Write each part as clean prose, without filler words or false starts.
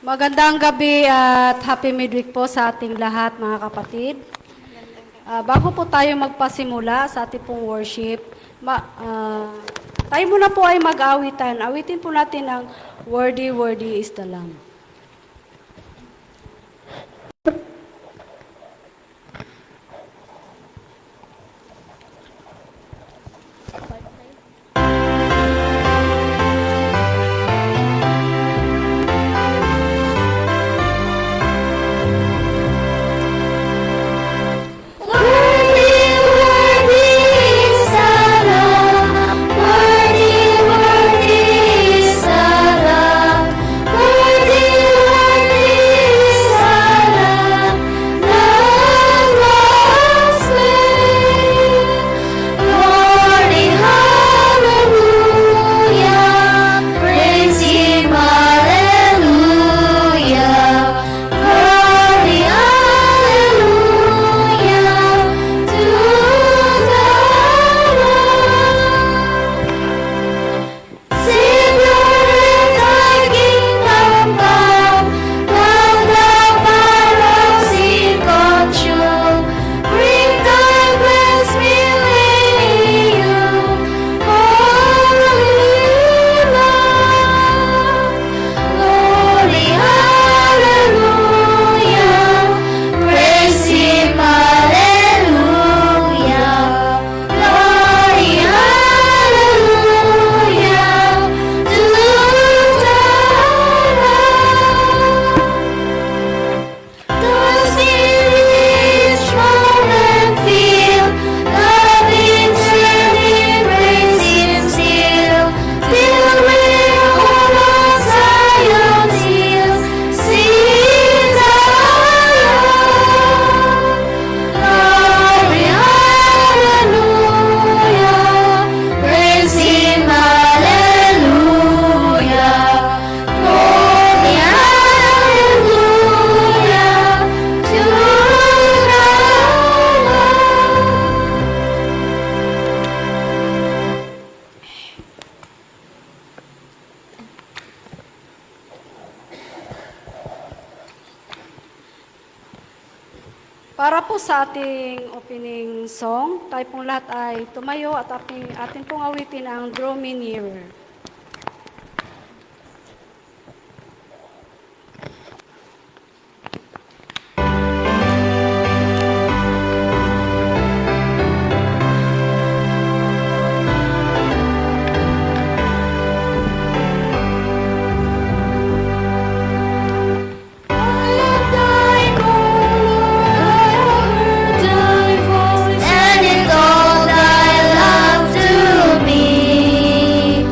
Magandang gabi at happy midweek po sa ating lahat mga kapatid. Bago po tayo magpasimula sa ating pong worship, tayo muna po ay mag-awitan. Awitin po natin ang Worthy, Worthy is the Lamb. Para po sa ating opening song, tayo pong lahat ay tumayo at ating pong awitin ang Draw Me Nearer. And it all thy love to me.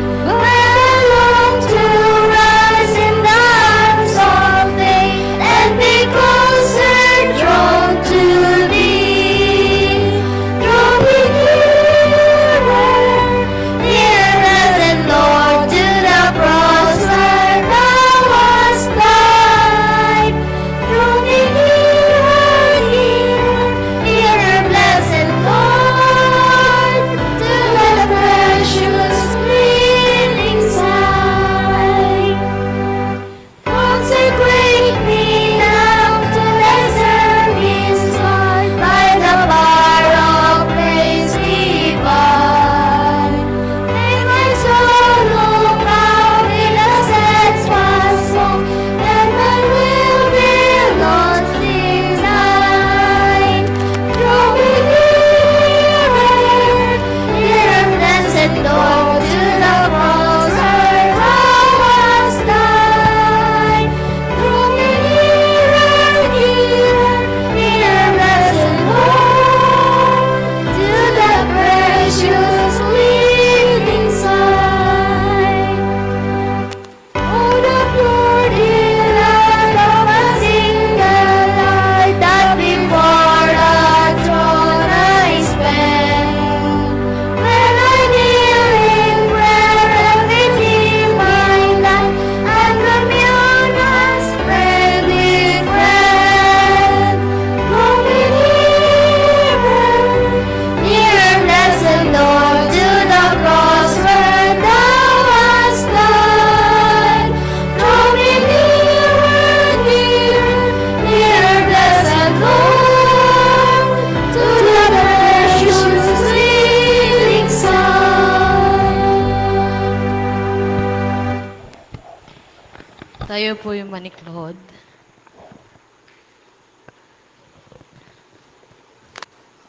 Tayo po yung maniklohod.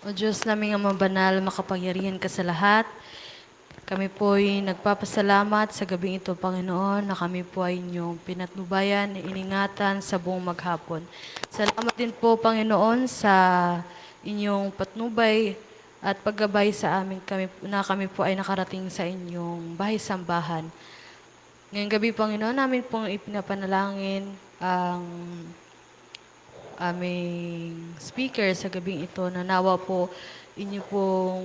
O Diyos naming Ama Banal, makapangyarihan ka sa lahat. Kami po ay nagpapasalamat sa gabing ito, Panginoon, na kami po ay inyong pinatnubayan, iningatan sa buong maghapon. Salamat din po, Panginoon, sa inyong patnubay at paggabay sa amin kami po ay nakarating sa inyong bahay-sambahan. Ngayong gabi, Panginoon, namin pong ipinapanalangin ang aming speaker sa gabing ito na nawa po inyo pong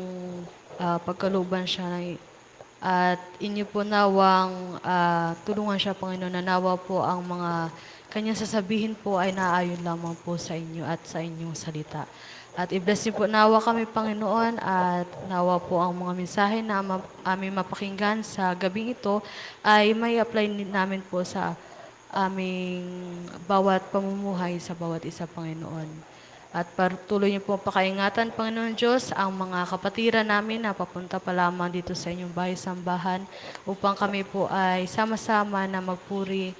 pagkaluban siya at inyo po nawang tulungan siya, Panginoon, na nawa po ang mga kanyang sasabihin po ay naayon lamang po sa inyo at sa inyong salita. At i-bless niyo po nawa kami, Panginoon, at nawa po ang mga mensahe na aming mapakinggan sa gabing ito ay may apply namin po sa aming bawat pamumuhay sa bawat isa, Panginoon. At tuloy niyo po pakaingatan, Panginoon Diyos, ang mga kapatiran namin na papunta pa lamang dito sa inyong bahay-sambahan upang kami po ay sama-sama na magpuri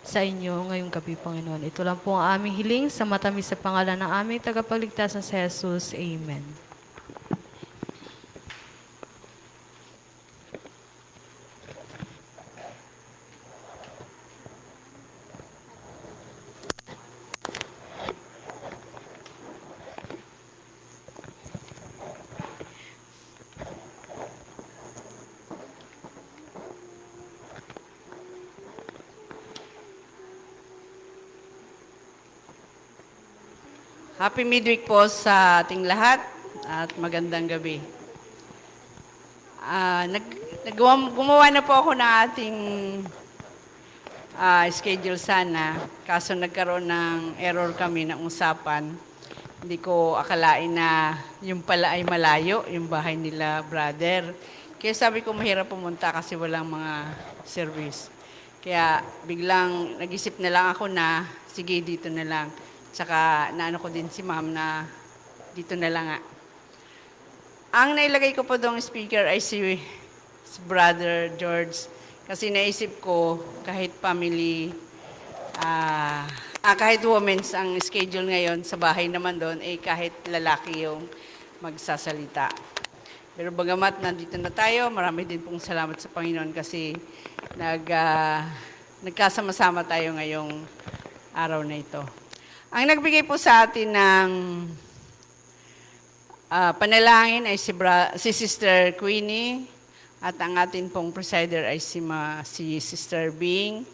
sa inyo ngayong gabi, Panginoon. Ito lang po ang aming hiling sa matamis sa pangalan ng aming tagapagligtas na si Jesus. Amen. Happy midweek po sa ating lahat at magandang gabi. Gumawa na po ako ng ating schedule sana, kaso nagkaroon ng error kami ng usapan. Hindi ko akalain na yung pala ay malayo, yung bahay nila brother. Kaya sabi ko mahirap pumunta kasi walang mga service. Kaya biglang nag-isip na lang ako na sige dito na lang. Tsaka naano ko din si ma'am na dito na lang nga. Ang nailagay ko po doong speaker ay si Brother George. Kasi naisip ko kahit family, kahit women's ang schedule ngayon sa bahay naman doon, kahit lalaki yung magsasalita. Pero bagamat nandito na tayo, marami din pong salamat sa Panginoon kasi nagkasama-sama tayo ngayong araw na ito. Ang nagbigay po sa atin ng panalangin ay si Sister Queenie at ang atin pong presider ay si Sister Bing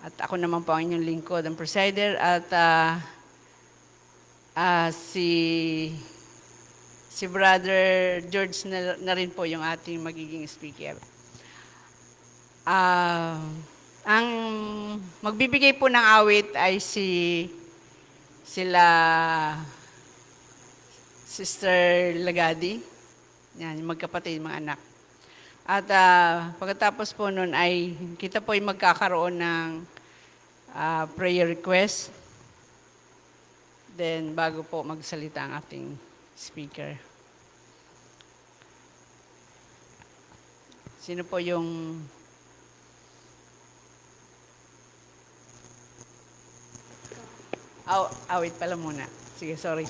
at ako naman po ang inyong lingkod, ang presider at si Brother George na rin po yung ating magiging speaker. Ang magbibigay po ng awit ay sila Sister Lagadi, yan, yung magkapatid, mga anak. At pagkatapos po nun ay kita po ay magkakaroon ng prayer request. Then bago po magsalita ang ating speaker. Sino po yung awit pala muna. Sige, sorry.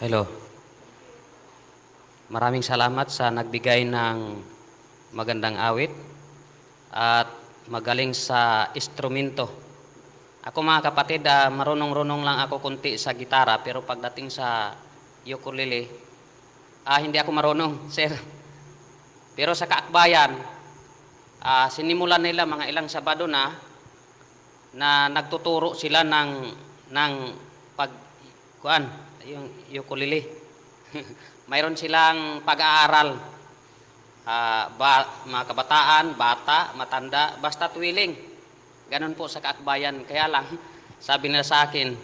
Hello. Maraming salamat sa nagbigay ng magandang awit at magaling sa instrumento. Ako mga kapatid, marunong-runong lang ako kunti sa gitara, pero pagdating sa ukulele, hindi ako marunong, sir. Pero sa kaakbayan, sinimulan nila mga ilang Sabado na nagtuturo sila ng yung ukulele. Mayroon silang pag-aaral, mga kabataan, bata, matanda, basta willing. Ganon po sa kaakbayan. Kaya lang, sabi nila sa akin,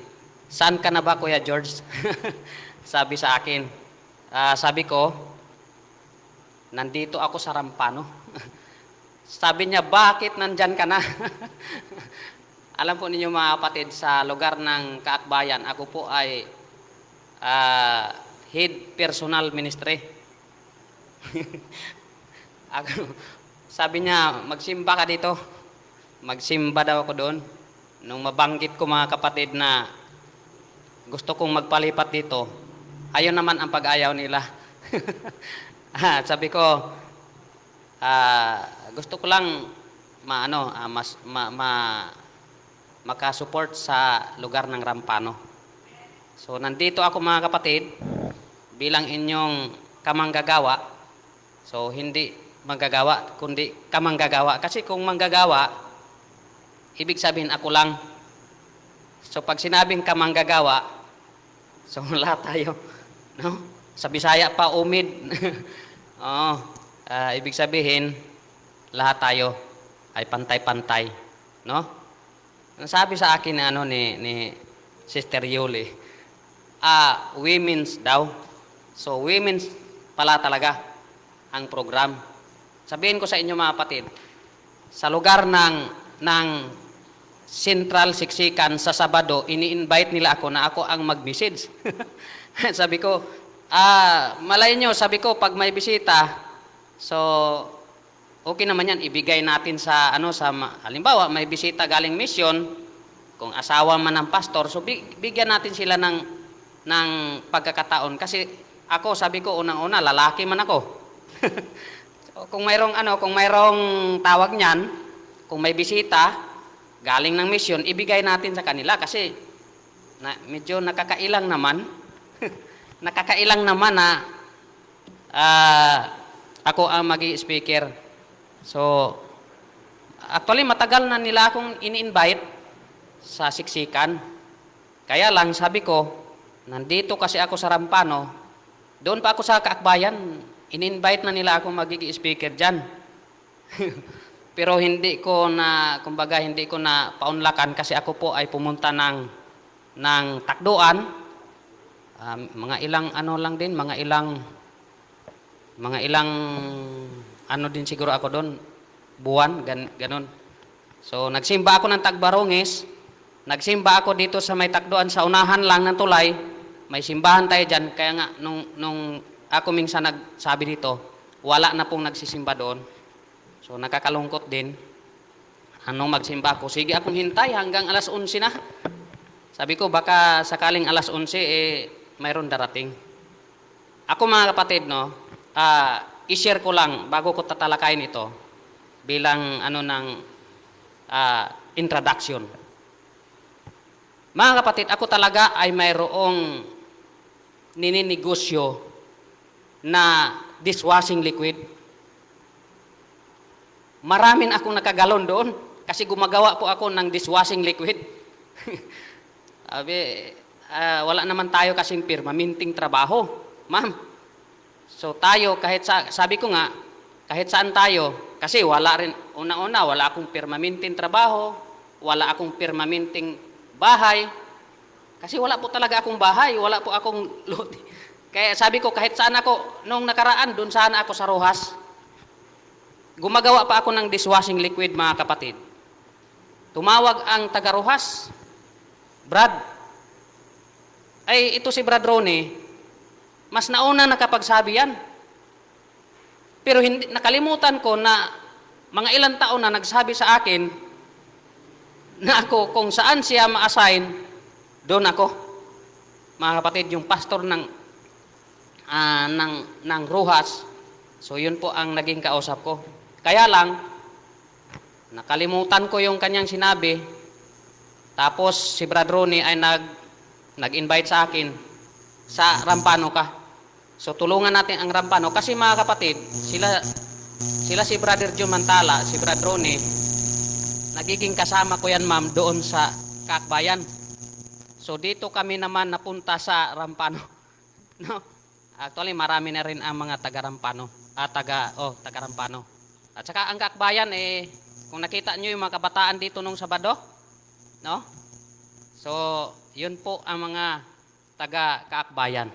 saan ka na ba, Kuya George? Sabi sa akin. Sabi ko, nandito ako sa Rampano. Sabi niya, bakit nandyan ka na? Alam po ninyo mga kapatid, sa lugar ng kaakbayan, ako po ay head personal ministry. Sabi niya, magsimba ka dito. Magsimba daw ako doon. Nung mabanggit ko mga kapatid na gusto kong magpalipat dito, ayun naman ang pag-ayaw nila. Sabi ko, gusto ko lang makasupport sa lugar ng Rampano. So nandito ako mga kapatid bilang inyong kamanggagawa. So hindi manggagawa kundi kamanggagawa, kasi kung manggagawa ibig sabihin ako lang. So pag sinabing kamanggagawa, so lahat tayo, no? Sa Bisaya pa umid. Ibig sabihin lahat tayo ay pantay-pantay, no? Sabi sa akin ni Sister Yuli, women's daw. So women's pala talaga ang program. Sabihin ko sa inyo mga kapatid, sa lugar ng Central Siksikan sa Sabado, ini-invite nila ako na ako ang mag-message. Sabi ko, malay nyo, sabi ko, pag may bisita, so okay naman yan, ibigay natin sa halimbawa, may bisita galing mission, kung asawa man ng pastor, so bigyan natin sila ng pagkakataon. Kasi ako, sabi ko, unang-una, lalaki man ako. So, kung mayroong tawag niyan, kung may bisita, galing ng mission, ibigay natin sa kanila kasi medyo nakakailang naman. Nakakailang naman na ako ang magi-speaker. So, actually, matagal na nila akong ini-invite sa siksikan. Kaya lang, sabi ko, nandito kasi ako sa Rampano, doon pa ako sa Kaakbayan, in-invite na nila akong magi-speaker dyan. Pero hindi ko na paunlakan kasi ako po ay pumunta ng takduan. Mga ilang din siguro ako doon, buwan, ganon. So nagsimba ako ng Tagbarongis, nagsimba ako dito sa may takduan sa unahan lang ng tulay, may simbahan tayo dyan. Kaya nga nung ako minsan nagsabi dito, wala na pong nagsisimba doon. So nakakalungkot din. Magsimba ako, sige akong hintay hanggang alas 11 na. Sabi ko baka sakaling alas 11 mayroon darating. Ako mga kapatid, i-share ko lang bago ko tatalakayin ito bilang introduction. Mga kapatid, ako talaga ay mayroong nininegosyo na dishwashing liquid. Maraming akong nakagalon doon kasi gumagawa po ako ng dishwashing liquid. Wala naman tayo kasing permanenteng trabaho, ma'am. So tayo, sabi ko nga, kahit saan tayo, kasi wala rin, una-una, wala akong permanenteng trabaho, wala akong permanenteng bahay, kasi wala po talaga akong bahay, wala po akong lote. Kaya sabi ko, kahit saan ako, nung nakaraan, doon sana ako sa Rojas. Gumagawa pa ako ng dishwashing liquid, mga kapatid. Tumawag ang taga Rojas, Brad, ito si Brad Ronnie, mas nauna nakapagsabi yan. Pero nakalimutan ko na mga ilang taon na nagsabi sa akin na ako kung saan siya ma-assign, doon ako. Mga kapatid, yung pastor ng ng Ruhas. So yun po ang naging kausap ko. Kaya lang, nakalimutan ko yung kanyang sinabi. Tapos si Brad Ronnie ay nag-invite sa akin sa Rampano ka. So tulungan natin ang Rampano kasi mga kapatid, sila si Brother John Mantala, si Brad Ronnie, nagiging kasama ko yan ma'am doon sa Kaakbayan. So dito kami naman napunta sa Rampano. No? Actually marami na rin ang mga taga Rampano. Taga Rampano. At saka ang Kaakbayan kung nakita niyo yung mga kabataan dito nung Sabado, no? So yun po ang mga taga Kaakbayan.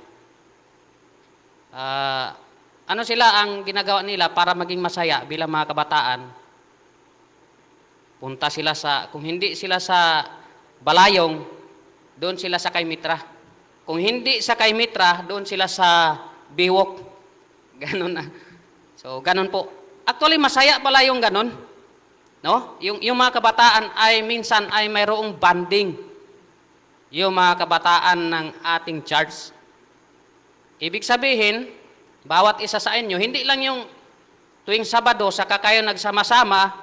Ano sila ang ginagawa nila para maging masaya bilang mga kabataan? Punta sila kung hindi sila sa Balayong, doon sila sa Kaymitra. Kung hindi sa Kaymitra, doon sila sa Biwok. Ganun na. So, ganun po. Actually, masaya pala yung ganun. No? Yung mga kabataan ay minsan ay mayroong banding. Yung mga kabataan ng ating church. Ibig sabihin, bawat isa sa inyo, hindi lang yung tuwing Sabado, saka kayo nagsama-sama,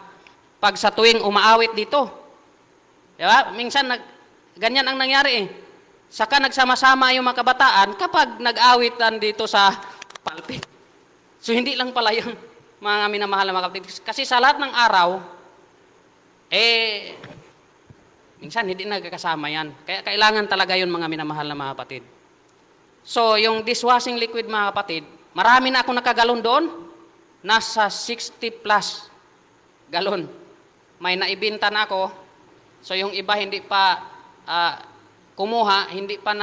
pag sa tuwing umaawit dito. Diba? Minsan, ganyan ang nangyari Saka nagsama-sama yung mga kabataan kapag nag-awitan dito sa pulpit. So, hindi lang pala yung mga minamahal na mga kapatid. Kasi sa lahat ng araw, minsan hindi nagkakasama yan. Kaya kailangan talaga yun mga minamahal na mga kapatid. So, yung dishwashing liquid mga kapatid, marami na ako nakagalon doon. Nasa 60 plus galon. May naibinta na ako. So, yung iba hindi pa kumuha, hindi pa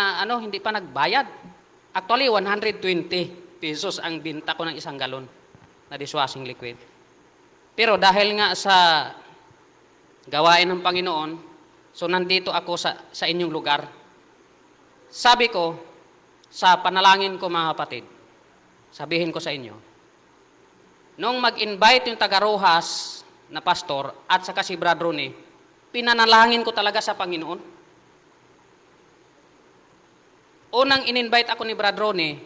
nagbayad. Actually, 120 pesos ang binta ko ng isang galon na dishwashing liquid. Pero dahil nga sa gawain ng Panginoon, so nandito ako sa inyong lugar. Sabi ko, sa panalangin ko mga kapatid, sabihin ko sa inyo, nung mag-invite yung taga-Rojas na pastor at saka si Brad Ronnie, pinanalangin ko talaga sa Panginoon. Unang in-invite ako ni Brad Ronnie,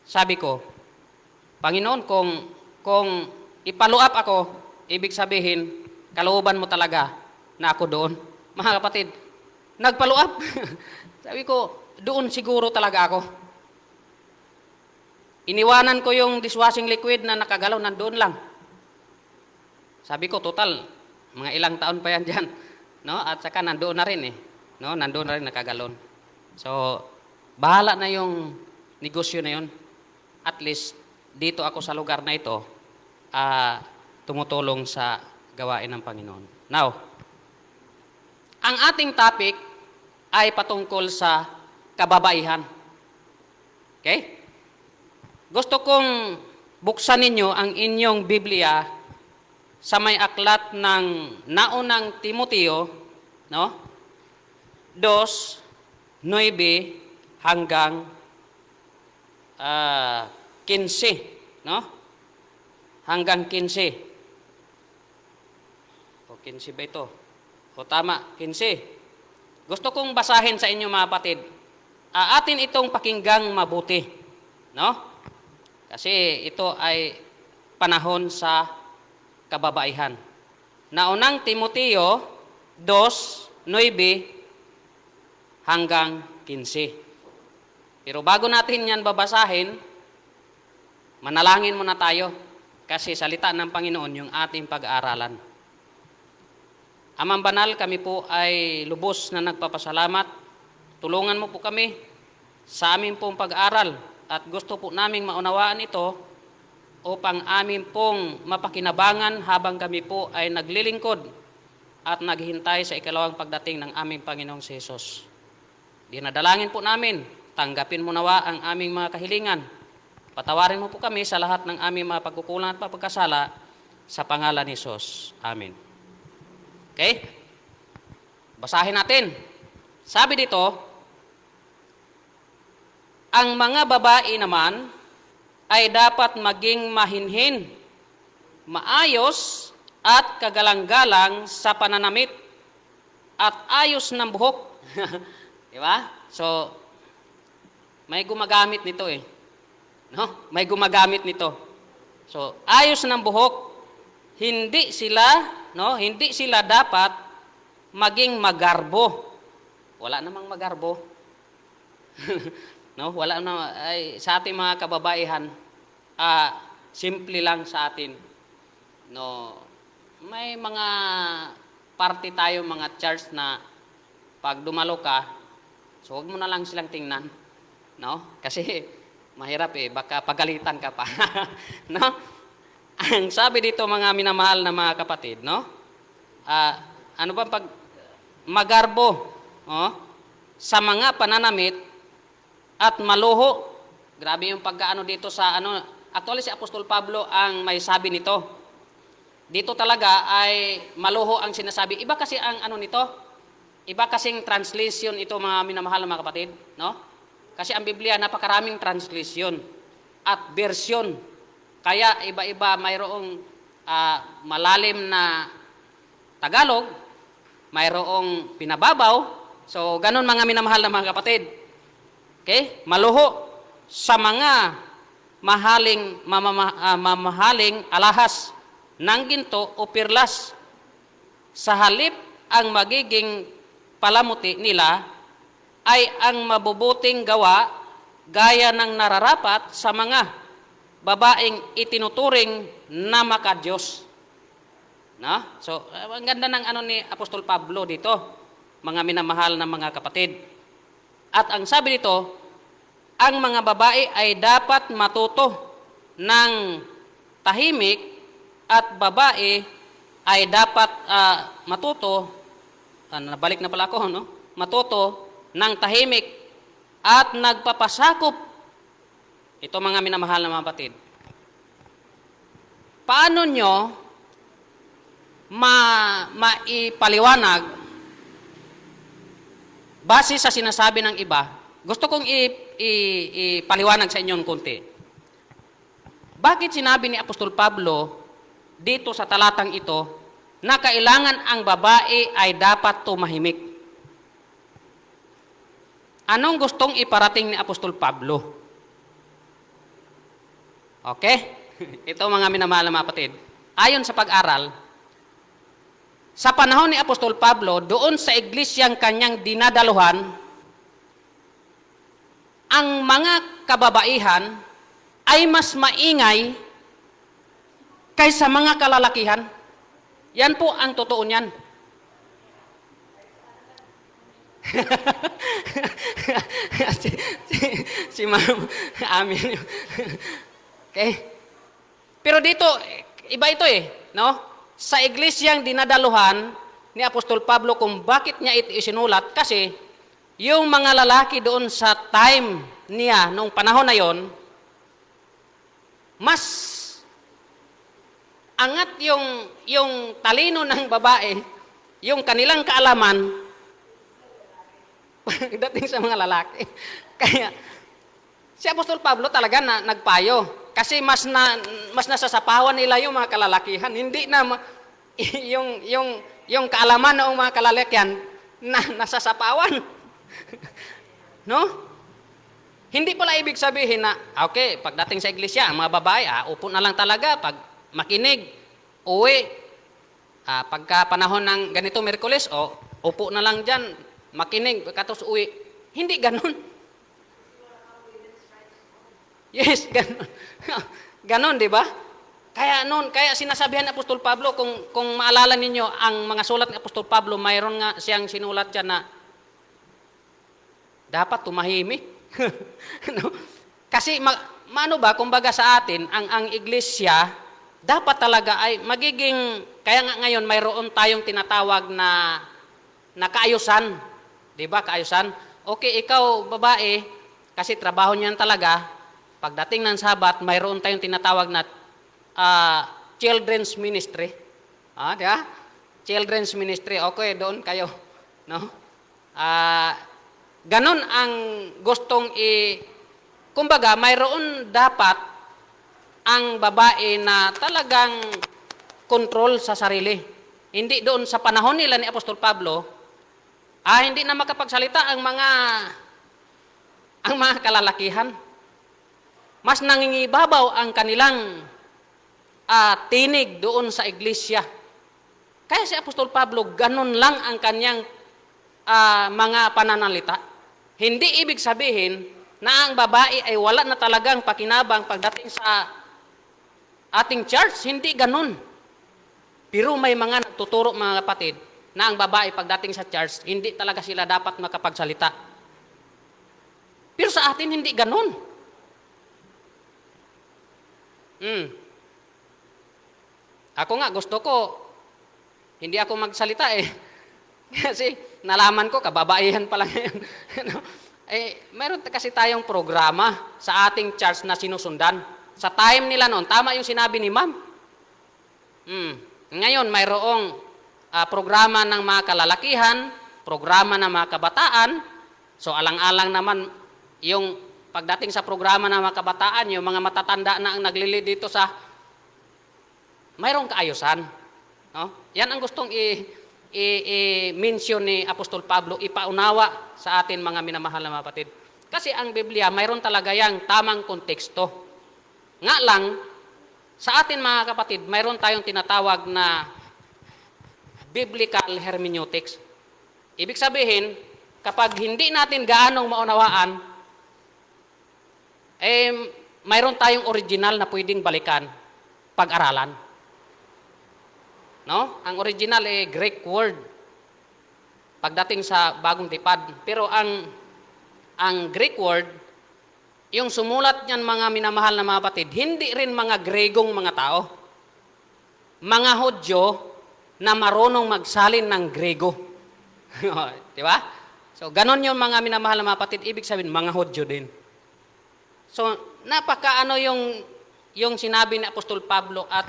sabi ko, Panginoon, kung ipalo up ako, ibig sabihin, kalooban mo talaga na ako doon. Mga kapatid, nagpalo up. Sabi ko, doon siguro talaga ako. Iniwanan ko yung dishwashing liquid na nakagalaw, nandoon lang. Sabi ko, total, mga ilang taon pa yan dyan. No? At saka nandoon na rin No? Nandoon na rin nakagalon. So, bahala na yung negosyo na yun. At least, dito ako sa lugar na ito, tumutulong sa gawain ng Panginoon. Now, ang ating topic ay patungkol sa kababaihan. Okay? Gusto kong buksan ninyo ang inyong Biblia sa may aklat ng naunang Timoteo, no? 2:9 hanggang 15, no? Hanggang 15. O 15 ba ito? O tama, 15. Gusto kong basahin sa inyo mga kapatid. Atin itong pakinggang mabuti, no? Kasi ito ay panahon sa kababaihan. Naunang Timoteo 2:9 hanggang 15. Pero bago natin yan babasahin, manalangin muna tayo kasi salita ng Panginoon yung ating pag-aaralan. Amang Banal, kami po ay lubos na nagpapasalamat. Tulungan mo po kami sa aming pong pag-aaral at gusto po naming maunawaan ito upang amin pong mapakinabangan habang kami po ay naglilingkod at naghihintay sa ikalawang pagdating ng aming Panginoong Jesus. Dinadalangin po namin, tanggapin mo nawa ang aming mga kahilingan. Patawarin mo po kami sa lahat ng aming mga pagkukulang at pagkasala sa pangalan ni Jesus. Amen. Okay? Basahin natin. Sabi dito, ang mga babae naman ay dapat maging mahinhin, maayos at kagalang-galang sa pananamit at ayos ng buhok. Di ba? So, may gumagamit nito No? May gumagamit nito. So, ayos ng buhok. Hindi sila dapat maging magarbo. Wala namang magarbo. No, wala na ay sa ating mga kababaihan, simple lang sa atin. No, may mga party tayo, mga church na pag dumalo ka, so huwag mo na lang silang tingnan, no? Kasi mahirap baka pagalitan ka pa. No? Ang sabi dito mga minamahal na mga kapatid, no? Ano ba pag magarbo, sa mga pananamit at maluho. Grabe yung pagkaano dito sa actually si Apostol Pablo ang may sabi nito. Dito talaga ay maluho ang sinasabi. Iba kasi ang nito. Iba kasing translation ito mga minamahal na mga kapatid, no? Kasi ang Biblia napakaraming translation at version. Kaya iba-iba mayroong malalim na Tagalog, mayroong pinababaw. So ganun mga minamahal na mga kapatid. Okay? Maluho sa mga mamahaling alahas ng ginto o pirlas. Sa halip ang magiging palamuti nila ay ang mabubuting gawa gaya ng nararapat sa mga babaeng itinuturing na makadiyos. No? So, ang ganda ng ni Apostol Pablo dito, mga minamahal na mga kapatid. At ang sabi dito, ang mga babae ay dapat matuto ng tahimik at babae ay dapat matuto, nabalik na pala ako, no? Matuto ng tahimik at nagpapasakop. Ito mga minamahal na mga kapatid. Paano nyo maipaliwanag base sa sinasabi ng iba? Gusto kong ipaliwanag sa inyo ng konti. Bakit sinabi ni Apostol Pablo dito sa talatang ito na kailangan ang babae ay dapat tumahimik? Anong gustong iparating ni Apostol Pablo? Okay? Ito mga minamahal na mga kapatid. Ayon sa pag-aral, sa panahon ni Apostol Pablo, doon sa iglesyang kanyang dinadaluhan, ang mga kababaihan ay mas maingay kaysa mga kalalakihan. Yan po ang totoo niyan. si Ma'am, amin. Okay? Pero dito, iba ito no? Sa iglesyang dinadaluhan ni Apostol Pablo kung bakit niya ito isinulat, kasi yung mga lalaki doon sa time niya, nung panahon na yon, mas angat yung talino ng babae, yung kanilang kaalaman, dating sa mga lalaki. Kaya, si Apostol Pablo talaga nagpayo. Kasi mas nasasapawan nila yung mga kalalakihan. Hindi na yung kaalaman ng mga kalalakihan na nasasapawan. No? Hindi pala ibig sabihin na, okay, pagdating sa iglesia, ang mga babae, upo na lang talaga. Pag makinig, uwi. Pagka panahon ng ganito Miyerkules, upo na lang dyan, makinig, katos uwi. Hindi ganun. Yes, ganun. Ganon, di ba? Kaya sinasabihan ni Apostol Pablo, kung maalala ninyo, ang mga sulat ni Apostol Pablo, mayroon nga siyang sinulat dyan na dapat tumahimik. No? Kasi, kumbaga sa atin, ang iglesia, dapat talaga ay magiging, kaya nga ngayon, mayroon tayong tinatawag na kaayusan. Di ba, kaayusan? Okay, ikaw, babae, kasi trabaho niyan talaga, pagdating ng Sabat, mayroon tayong tinatawag na children's ministry. Di ba? Children's ministry. Okay, doon kayo. No? Ganon ang gustong kumbaga, mayroon dapat ang babae na talagang control sa sarili. Hindi doon sa panahon nila ni Apostol Pablo, hindi na makapagsalita ang mga kalalakihan. mas nangingibabaw ang kanilang tinig doon sa iglesia. Kaya si Apostol Pablo, ganun lang ang kanyang mga pananalita. Hindi ibig sabihin na ang babae ay wala na talagang pakinabang pagdating sa ating church. Hindi ganun. Pero may mga nagtuturo, mga kapatid, na ang babae pagdating sa church, hindi talaga sila dapat makapagsalita. Pero sa atin, hindi ganun. Ako nga, gusto ko, hindi ako magsalita eh. Kasi nalaman ko, kababaihan pa lang yan. Meron kasi tayong programa sa ating church na sinusundan. Sa time nila noon, tama yung sinabi ni ma'am. Ngayon, mayroong programa ng mga kalalakihan, programa ng mga kabataan. So, alang-alang naman yung pagdating sa programa ng mga kabataan, yung mga matatanda na ang naglilid dito sa mayroong kaayusan. No? Yan ang gustong i-mention ni Apostol Pablo, ipaunawa sa atin mga minamahal na mga kapatid. Kasi ang Biblia, mayroon talaga yang tamang konteksto. Nga lang, sa atin mga kapatid, mayroon tayong tinatawag na biblical hermeneutics. Ibig sabihin, kapag hindi natin gaanong maunawaan, mayroon tayong original na pwedeng balikan, pag-aralan. No? Ang original ay Greek word pagdating sa Bagong Tipad. Pero ang Greek word, yung sumulat niyan mga minamahal na mga kapatid, hindi rin mga Gregong mga tao. Mga Hudyo na marunong magsalin ng Grego. Di ba? So, ganon yung mga minamahal na mga kapatid, ibig sabihin, mga Hudyo din. So, napakaano yung sinabi ni Apostol Pablo at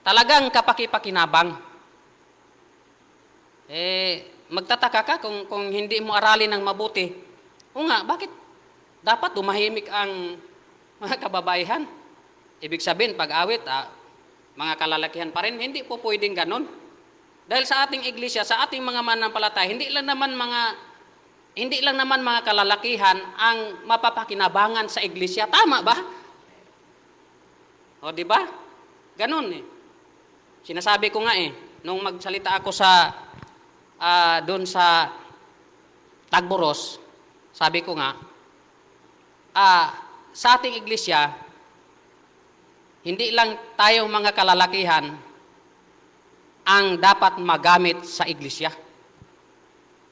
talagang kapaki-pakinabang. Magtataka ka kung hindi mo aralin ng mabuti. O nga, bakit dapat dumahimik ang mga kababaihan? Ibig sabihin, pag-awit, mga kalalakihan pa rin, hindi po pwedeng ganon. Dahil sa ating iglesia, sa ating mga manampalataya, hindi lang naman mga kalalakihan ang mapapakinabangan sa iglesia. Tama ba? O, di ba? Ganon eh. Sinasabi ko nga nung magsalita ako doon sa Tagboros, sabi ko nga, sa ating iglesia, hindi lang tayong mga kalalakihan ang dapat magamit sa iglesia.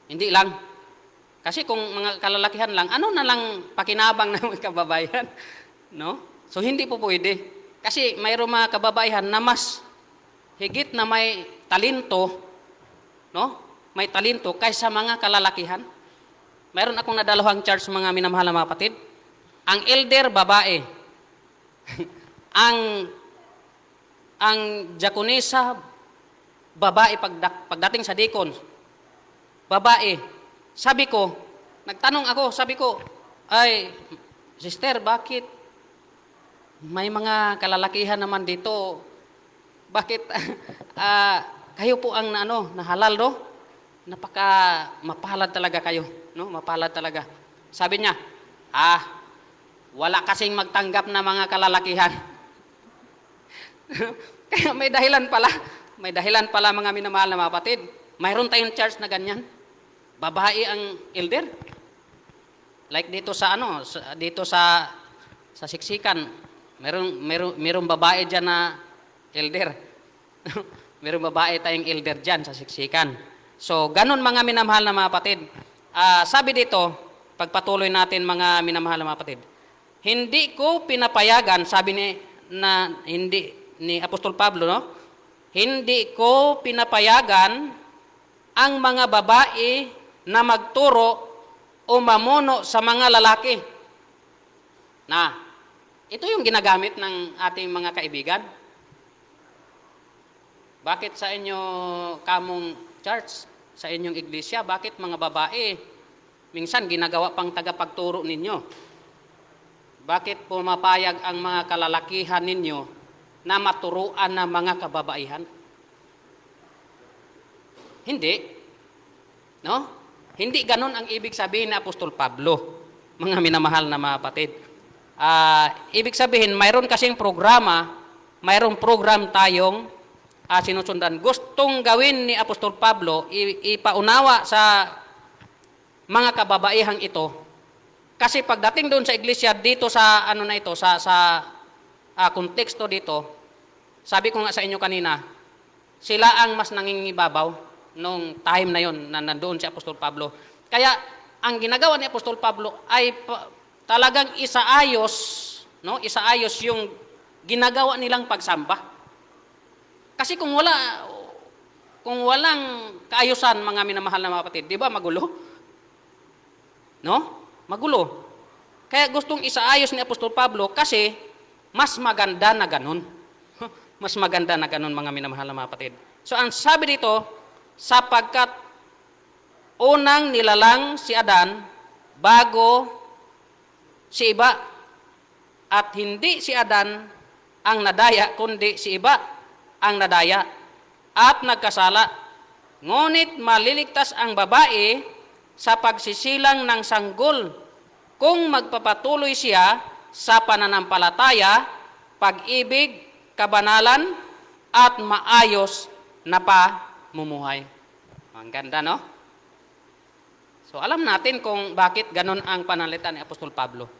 Hindi lang. Kasi kung mga kalalakihan lang, ano na lang pakinabang ng mga kababayan? No? So, hindi po pwede. Kasi mayroong mga kababayan na mas higit na may talento, no? May talento kaysa mga kalalakihan. Mayroon akong nadalawang charge mga minamahal na mga kapatid. Ang elder, babae. ang diakonisa, babae pagdating sa deacon. Babae. Sabi ko, nagtanong ako, sabi ko, ay, sister, bakit may mga kalalakihan naman dito? Bakit kayo po ang nahalal, no? Napaka mapalad talaga kayo, no? Mapalad talaga. Sabi niya, wala kasing magtanggap na mga kalalakihan. Kaya may dahilan pala. May dahilan pala mga minamahal na mga kapatid. Mayroon tayong church na ganyan. Babae ang elder. Like dito sa dito sa Siksikan, merong babae diyan na elder. Merong babae tayong elder diyan sa Siksikan. So, ganun mga minamahal na mga kapatid. Sabi dito, pagpatuloy natin mga minamahal na mga kapatid, hindi ko pinapayagan, sabi ni Apostol Pablo, no? Hindi ko pinapayagan ang mga babae na magturo o mamuno sa mga lalaki. Ito yung ginagamit ng ating mga kaibigan. Bakit sa inyo kamong church, sa inyong iglesia, bakit mga babae minsan ginagawa pang tagapagturo ninyo? Bakit pumapayag ang mga kalalakihan ninyo na maturuan ng mga kababaihan? Hindi. No? Hindi ganun ang ibig sabihin ni Apostol Pablo, mga minamahal na mga kapatid. Ibig sabihin, mayroon kasing programa, mayroong program tayong sinusundan. Gustong gawin ni Apostol Pablo, ipaunawa sa mga kababaihang ito. Kasi pagdating doon sa iglesia, dito sa ano na ito, sa konteksto dito, sabi ko nga sa inyo kanina, sila ang mas nangingibabaw nung time na yon na nandoon si Apostol Pablo. Kaya ang ginagawa ni Apostol Pablo ay talagang isaayos, no? Isaayos yung ginagawa nilang pagsamba. Kasi kung walang kaayusan, mga minamahal na mga kapatid, di ba magulo? No? Magulo. Kaya gustong isaayos ni Apostol Pablo kasi mas maganda na ganun. Mas maganda na ganun, mga minamahal na mga kapatid. So ang sabi dito, sapagkat unang nilalang si Adan bago si iba, at hindi si Adan ang nadaya, kundi si iba ang nadaya at nagkasala. Ngunit maliligtas ang babae sa pagsisilang ng sanggol kung magpapatuloy siya sa pananampalataya, pag-ibig, kabanalan, at maayos na pamumuhay. Ang ganda, no? So, alam natin kung bakit ganun ang pananalita ni Apostol Pablo.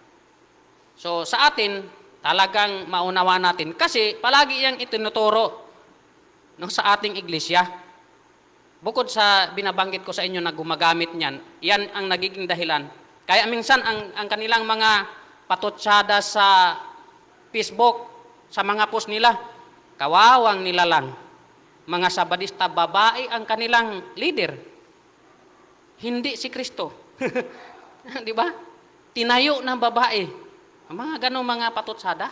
So, sa atin, talagang maunawa natin kasi palagi yang itinuturo, no, sa ating iglesia. Bukod sa binabanggit ko sa inyo na gumagamit niyan, yan ang nagiging dahilan. Kaya minsan ang kanilang mga patutsada sa Facebook, sa mga post nila, kawawang nilalang, mga sabadista babae ang kanilang leader. Hindi si Kristo. Di ba? Tinayo ng babae. Ang mga ganong mga patutsada.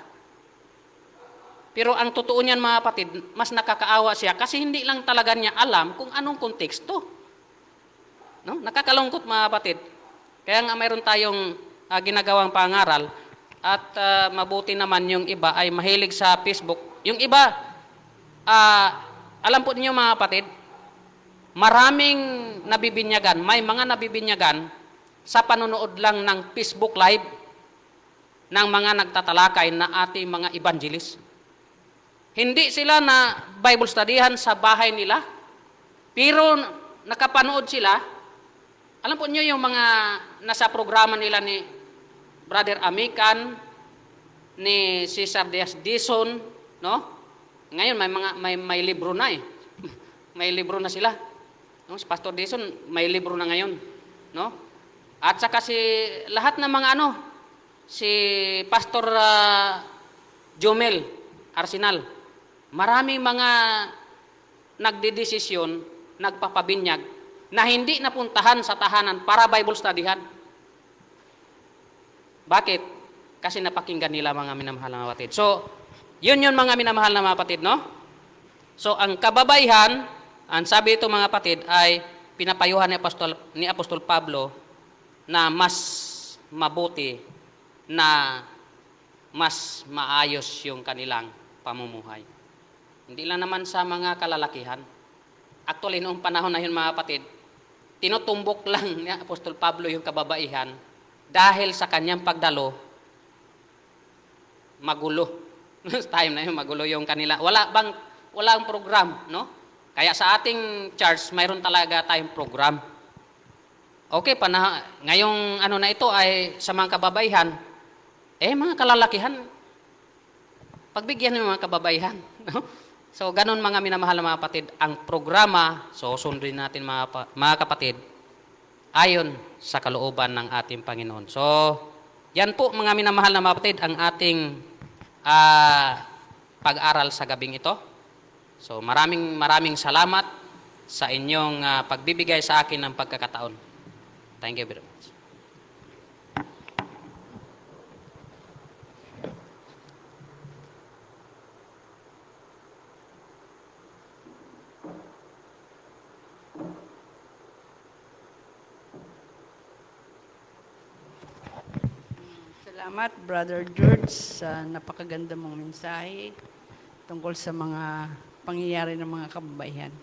Pero ang totoo niyan, mga kapatid, mas nakakaawa siya kasi hindi lang talaga niya alam kung anong konteksto. No? Nakakalungkot, mga kapatid. Kaya nga mayroon tayong ginagawang pangaral at mabuti naman yung iba ay mahilig sa Facebook. Yung iba, alam po niyo, mga kapatid, maraming nabibinyagan, may mga nabibinyagan sa panonood lang ng Facebook Live ng mga nagtatalakay na ating mga evangelist. Hindi sila na Bible studyhan sa bahay nila, pero nakapanood sila. Alam po niyo yung mga nasa programa nila ni Brother Amican, ni Cesar Diaz Dizon, no? Ngayon may libro na eh. May libro na sila. No? Si Pastor Dizon may libro na ngayon, no? At saka si lahat ng mga si Pastor Jomel Arsenal, maraming mga nagdedesisyon, nagpapabinyag na hindi napuntahan sa tahanan para Bible studyhan. Bakit? Kasi napakinggan nila, mga minamahal na mga kapatid. So, yun mga minamahal na mga kapatid, no? So, ang kababaihan, ang sabi ito, mga kapatid, ay pinapayuhan ni Apostol Pablo na mas mabuti, na mas maayos yung kanilang pamumuhay. Hindi lang naman sa mga kalalakihan. Actually, noong panahon na yun, mga kapatid, tinutumbok lang ni Apostol Pablo yung kababaihan dahil sa kanyang pagdalo, magulo. Time na yun, magulo yung kanila. Walang program, no? Kaya sa ating church, mayroon talaga tayong program. Okay, ngayong na ito ay sa mga kababaihan, mga kalalakihan, pagbigyan ng mga kababaihan. No? So, ganun, mga minamahal na mga kapatid, ang programa, so sundin natin mga kapatid, ayon sa kalooban ng ating Panginoon. So, yan po, mga minamahal na mga kapatid, ang ating pag-aral sa gabing ito. So, maraming salamat sa inyong pagbibigay sa akin ng pagkakataon. Thank you very much. Salamat, Brother George, sa napakaganda mong mensahe tungkol sa mga pangyayari ng mga kababaihan.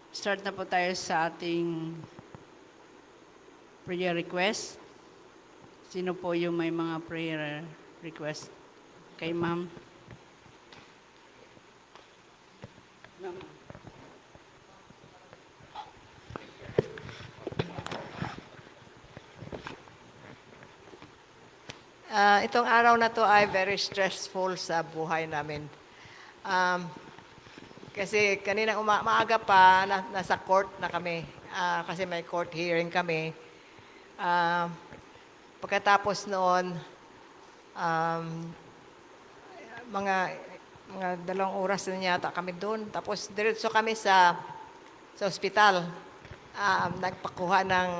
Start na po tayo sa ating prayer request. Sino po yung may mga prayer request? Kay ma'am. Itong araw na to ay very stressful sa buhay namin. Um, Kasi kanina maaga pa, nasa court na kami. Kasi may court hearing kami. Ah, Pagkatapos noon, um, mga mga 2 oras na yata kami doon. Tapos diretso kami sa ospital. Nagpakuha ng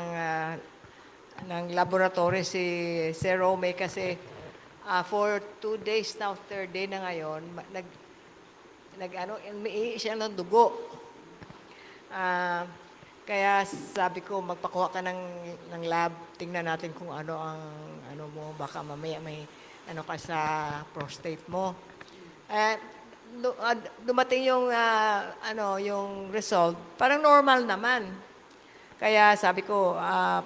laboratory si Sir Rome kasi for 2 days now, third day na ngayon, umiihi siya ng dugo. Kaya sabi ko, magpakuha ka ng lab, tingnan natin kung ano ang ano mo, baka mamaya may ano ka sa prostate mo. Dumating yung yung result, parang normal naman. Kaya sabi ko,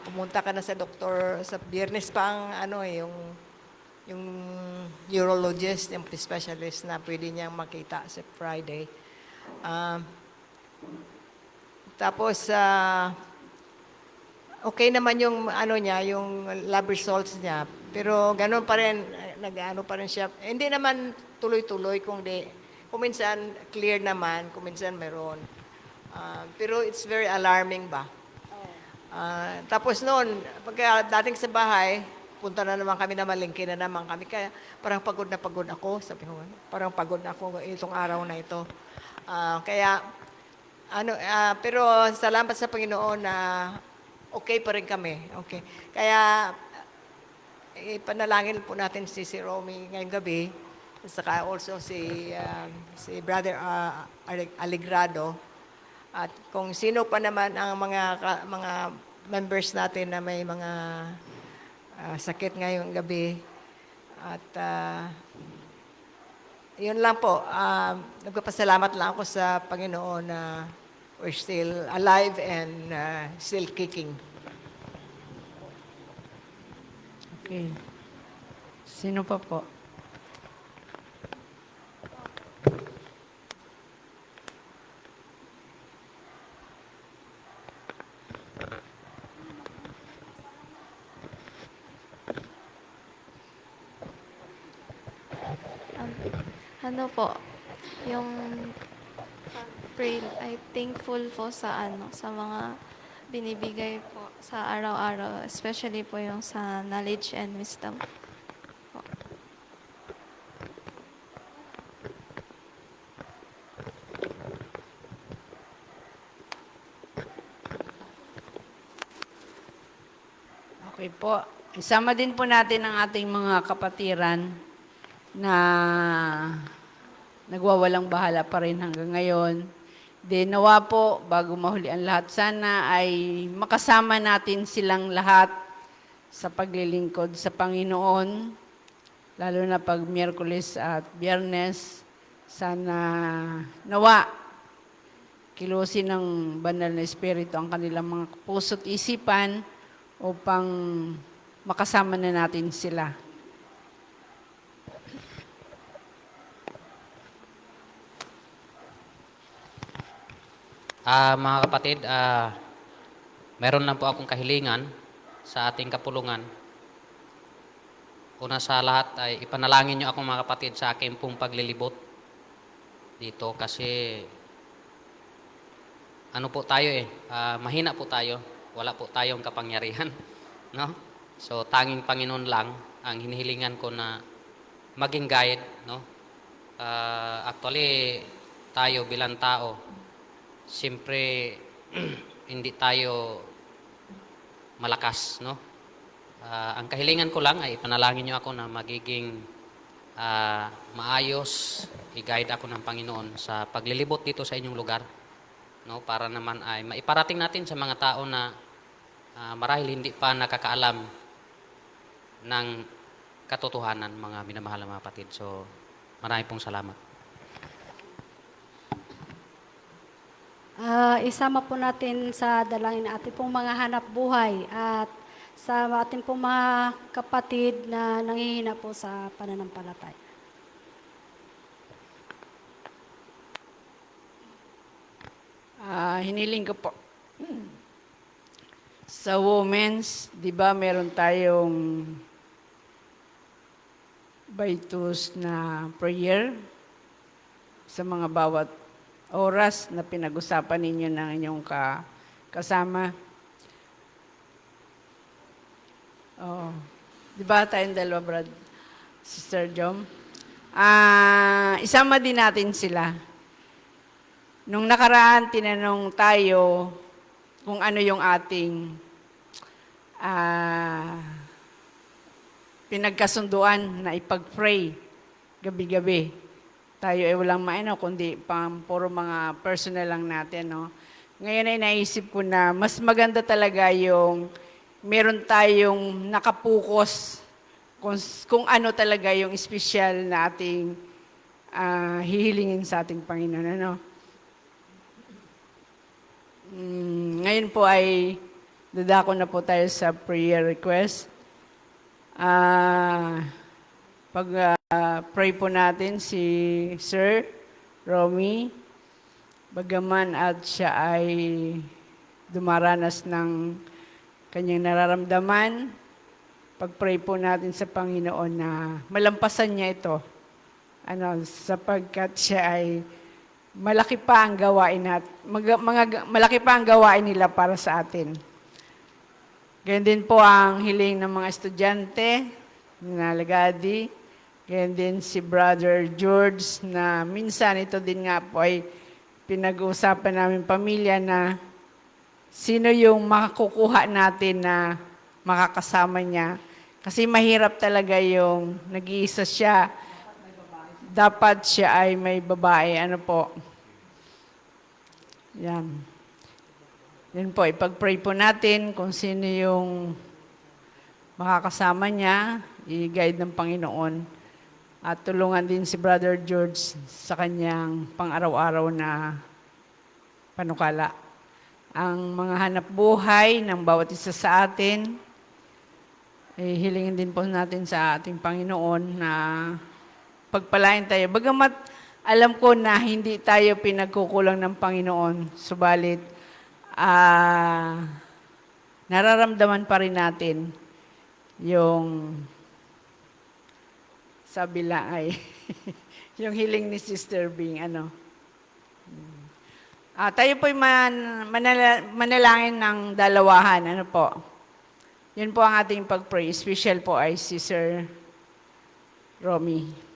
pumunta ka na sa doktor sa Biyernes pa ang yung urologist, yung specialist na pwede niyang makita sa Friday. Tapos okay naman yung yung lab results niya, pero ganoon pa rin, nag-ano pa rin siya. Hindi naman tuloy-tuloy kung minsan clear naman, kung minsan meron. Pero it's very alarming ba? Tapos noon, pagka dating sa bahay, punta na naman kami na malingki na naman kami. Kaya parang pagod na pagod ako. Sabi ko, parang pagod na ako itong araw na ito. Pero salamat sa Panginoon na okay pa rin kami. Okay. Kaya ipanalangin po natin si Romy ngayong gabi. At saka also si Brother Aligrado. At kung sino pa naman ang mga members natin na may mga sakit ngayong gabi. At yun lang po. Nagpapasalamat lang ako sa Panginoon na we're still alive and still kicking. Okay. Sino pa po? Ano po, yung pray, ay thankful po sa sa mga binibigay po sa araw-araw, especially po yung sa knowledge and wisdom. Po. Okay po. Isama din po natin ang ating mga kapatiran na nagwawalang bahala pa rin hanggang ngayon. Nawa po, bago mahuli ang lahat, sana ay makasama natin silang lahat sa paglilingkod sa Panginoon, lalo na pag Miyerkules at Biyernes. Sana nawa, kilusin ng Banal na Espiritu ang kanilang mga puso't isipan upang makasama na natin sila. Mga kapatid, meron lang po akong kahilingan sa ating kapulungan. Una sa lahat ay ipanalangin niyo ako mga kapatid sa aking pong paglilibot dito kasi ano po tayo mahina po tayo, wala po tayong kapangyarihan, no? So tanging Panginoon lang ang hinihilingan ko na maging guide, no? Actually tayo bilang tao, siyempre hindi tayo malakas, no? Ang kahilingan ko lang ay ipanalangin niyo ako na magiging maayos, i-guide ako ng Panginoon sa paglilibot dito sa inyong lugar, no? Para naman ay maiparating natin sa mga tao na marahil hindi pa nakakaalam ng katotohanan, mga minamahal na mga kapatid. So, marami pong salamat. Isama po natin sa dalangin ating pong mga hanap buhay at sa ating pong mga kapatid na nanghihina po sa pananampalataya. Hiniling ko po. Sa women's, di ba meron tayong baitus na prayer sa mga bawat oras na pinag-usapan ninyo ng inyong kasama. Oh. Di ba tayong dalawa, Brad? Sister Jom? Isama din natin sila. Nung nakaraan, tinanong tayo kung ano yung ating pinagkasunduan na ipag-pray gabi-gabi. Tayo ay walang maino, kundi puro mga personal lang natin. No? Ngayon ay naisip ko na mas maganda talaga yung meron tayong nakapukos kung ano talaga yung espesyal na ating hihilingin sa ating Panginoon. Ano? Ngayon po ay dadako na po tayo sa prayer request. Pray po natin si Sir Romy, bagaman at siya ay dumaranas ng kanyang nararamdaman, pag-pray po natin sa Panginoon na malampasan niya ito. Sapagkat siya ay malaki pa ang gawain malaki pa ang gawain nila para sa atin. Ganyan din po ang hiling ng mga estudyante, na Lagadi. Ganyan din si Brother George na minsan ito din nga po ay pinag-uusapan namin pamilya na sino yung makakukuha natin na makakasama niya. Kasi mahirap talaga yung nag-iisa siya. Dapat siya ay may babae. Ano po? Yan. Yan po, ipag-pray po natin kung sino yung makakasama niya, i-guide ng Panginoon. At tulungan din si Brother George sa kanyang pang-araw-araw na panukala. Ang mga hanap buhay ng bawat isa sa atin, hilingin din po natin sa ating Panginoon na pagpalain tayo. Bagamat alam ko na hindi tayo pinagkukulang ng Panginoon, subalit nararamdaman pa rin natin yung sabi lang ay yung hiling ni Sister Bing. Tayo po'y manalangin ng dalawahan. Ano po? Yun po ang ating pag-pray. Special po ay si Sir Romy.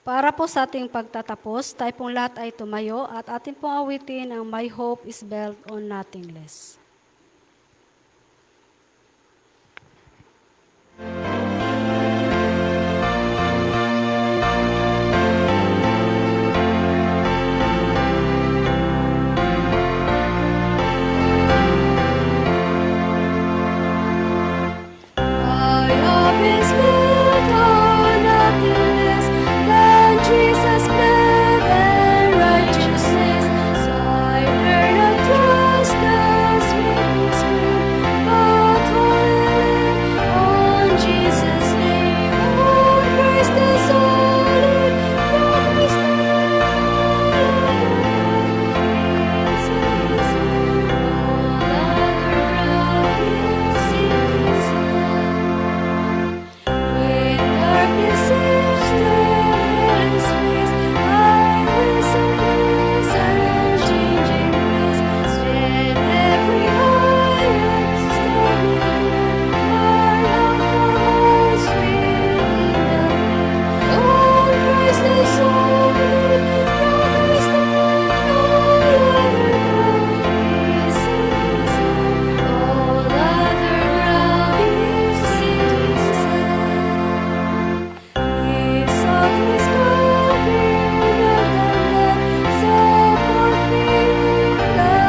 Para po sa ating pagtatapos, tayo pong lahat ay tumayo at ating pong awitin ang My Hope is Built on Nothing Less. My hope is built on nothing less than Jesus' blood and righteousness. So I learn to trust as with His fruit, but wholly on Jesus' name. On Christ the solid rock I stand. It's His name. All other ground is sinking sand. When darkness is His face, I will sing His unchanging grace. When every eye is standing, my heart sweet in the wind. On Christ the solid rock I stand. All other ground is sinking sand. All other ground is sinking sand. He sought His covering of the blood, support me in the willing flood.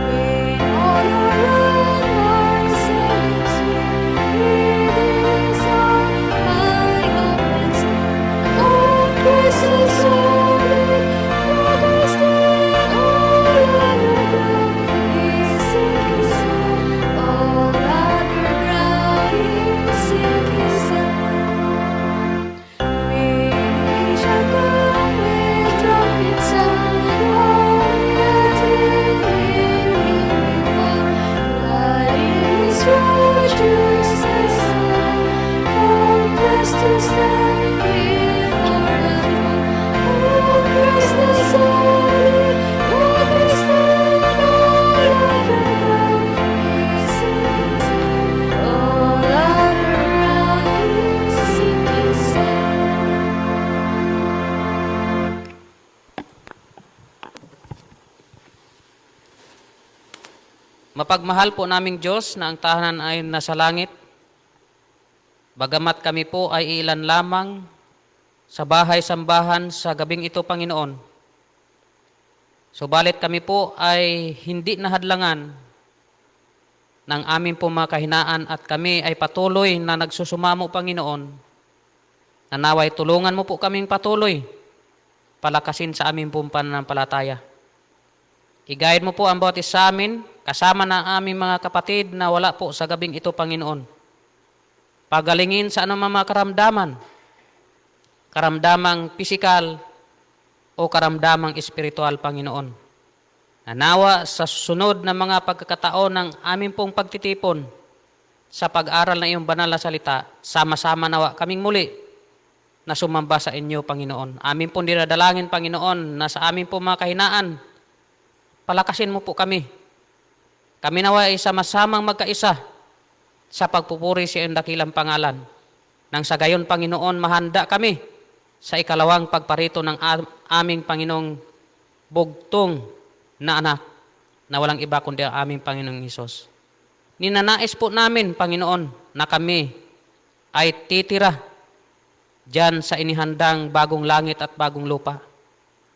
When all around my sinking spirit, within His arms my hope can stand. On Christ the solid rock I stand. All other ground is sinking sand. All other ground is sinking sand. When He shall come with trumpet sound, all the attending Him will fall. Glad in His righteousness alone, faultless to stand before the throne. On Christ the solid rock I stand. All other ground is sinking sand. All other ground is sinking sand. Mapagmahal po naming Diyos na ang tahanan ay nasa langit, bagamat kami po ay ilan lamang sa bahay-sambahan sa gabing ito, Panginoon. Subalit kami po ay hindi nahadlangan ng aming po mga kahinaan at kami ay patuloy na nagsusumamo, Panginoon. Nanaway tulungan mo po kaming patuloy palakasin sa aming pong pananampalataya. I-guide mo po ang bawat isa sa amin, kasama na aming mga kapatid na wala po sa gabing ito, Panginoon. Pagalingin sa anumang mga karamdaman, karamdamang pisikal o karamdamang espiritual, Panginoon. Nanawa sa sunod na mga pagkakataon ng aming pong pagtitipon sa pag-aral na iyong banal na salita, sama-sama nawa kaming muli na sumamba sa inyo, Panginoon. Amin pong dinadalangin, Panginoon, na sa amin pong mga kahinaan, palakasin mo po kami. Kami nawa ay sama-samang magkaisa sa pagpupuri sa iyong dakilang pangalan. Nang sa gayon, Panginoon, mahanda kami sa ikalawang pagparito ng aming Panginoong bugtong na anak na walang iba kundi ang aming Panginoong Hesus. Ninanais po namin, Panginoon, na kami ay titira diyan sa inihandang bagong langit at bagong lupa.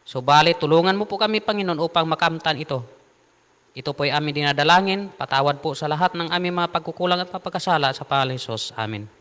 Subalit, tulungan mo po kami, Panginoon, upang makamtan ito. Ito po ay aming dinadalangin, patawad po sa lahat ng aming mga pagkukulang at papagkasala sa pangalan ni Hesus. Amen.